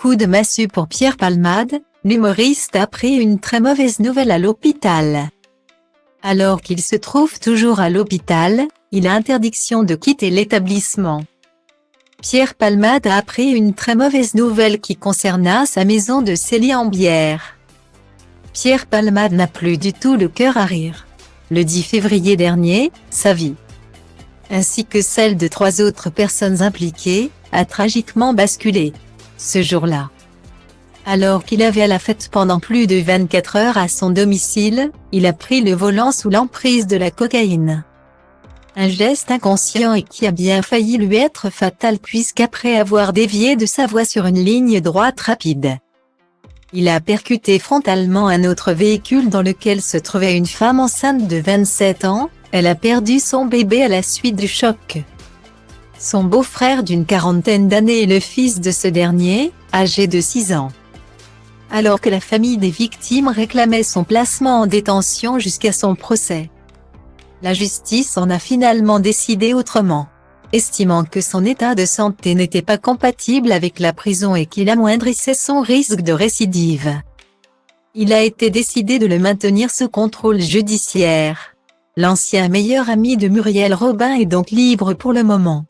coup de massue pour Pierre Palmade, l'humoriste a appris une très mauvaise nouvelle à l'hôpital. Alors qu'il se trouve toujours à l'hôpital, il a interdiction de quitter l'établissement. Pierre Palmade a appris une très mauvaise nouvelle qui concerna sa maison de Célie-en-Bière. Pierre Palmade n'a plus du tout le cœur à rire. Le 10 février dernier, sa vie, ainsi que celle de 3 autres personnes impliquées, a tragiquement basculé. Ce jour-là, alors qu'il avait à la fête pendant plus de 24 heures à son domicile, il a pris le volant sous l'emprise de la cocaïne. Un geste inconscient et qui a bien failli lui être fatal puisqu'après avoir dévié de sa voie sur une ligne droite rapide, il a percuté frontalement un autre véhicule dans lequel se trouvait une femme enceinte de 27 ans, elle a perdu son bébé à la suite du choc. Son beau-frère d'une quarantaine d'années est le fils de ce dernier, âgé de 6 ans. Alors que la famille des victimes réclamait son placement en détention jusqu'à son procès, la justice en a finalement décidé autrement, estimant que son état de santé n'était pas compatible avec la prison et qu'il amoindrissait son risque de récidive. Il a été décidé de le maintenir sous contrôle judiciaire. L'ancien meilleur ami de Muriel Robin est donc libre pour le moment,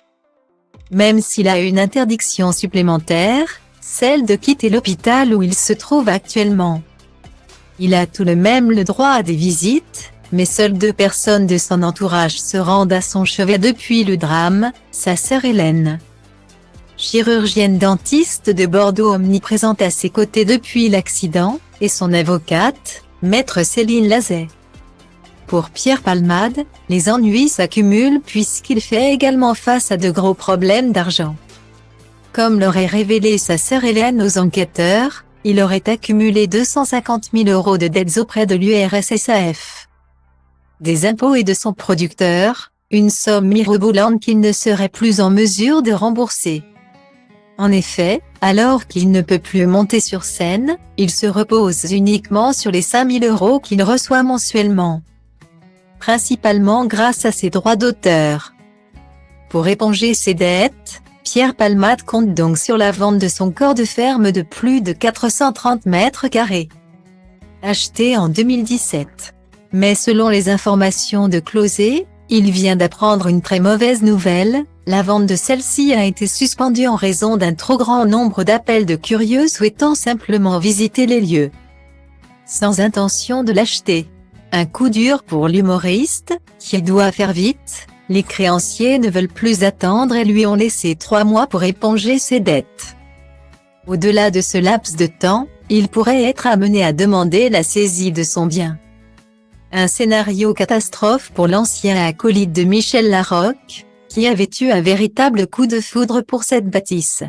même s'il a une interdiction supplémentaire, celle de quitter l'hôpital où il se trouve actuellement. Il a tout de même le droit à des visites, mais seules 2 personnes de son entourage se rendent à son chevet depuis le drame, sa sœur Hélène, chirurgienne dentiste de Bordeaux omniprésente à ses côtés depuis l'accident, et son avocate, maître Céline Lazet. Pour Pierre Palmade, les ennuis s'accumulent puisqu'il fait également face à de gros problèmes d'argent. Comme l'aurait révélé sa sœur Hélène aux enquêteurs, il aurait accumulé 250 000 € de dettes auprès de l'URSSAF, des impôts et de son producteur, une somme mirobolante qu'il ne serait plus en mesure de rembourser. En effet, alors qu'il ne peut plus monter sur scène, il se repose uniquement sur les 5 000 € qu'il reçoit mensuellement, principalement grâce à ses droits d'auteur. Pour éponger ses dettes, Pierre Palmade compte donc sur la vente de son corps de ferme de plus de 430 mètres carrés, acheté en 2017. Mais selon les informations de Closet, il vient d'apprendre une très mauvaise nouvelle, la vente de celle-ci a été suspendue en raison d'un trop grand nombre d'appels de curieux souhaitant simplement visiter les lieux, sans intention de l'acheter. Un coup dur pour l'humoriste, qui doit faire vite. Les créanciers ne veulent plus attendre et lui ont laissé 3 mois pour éponger ses dettes. Au-delà de ce laps de temps, il pourrait être amené à demander la saisie de son bien. Un scénario catastrophe pour l'ancien acolyte de Michel Larocque, qui avait eu un véritable coup de foudre pour cette bâtisse.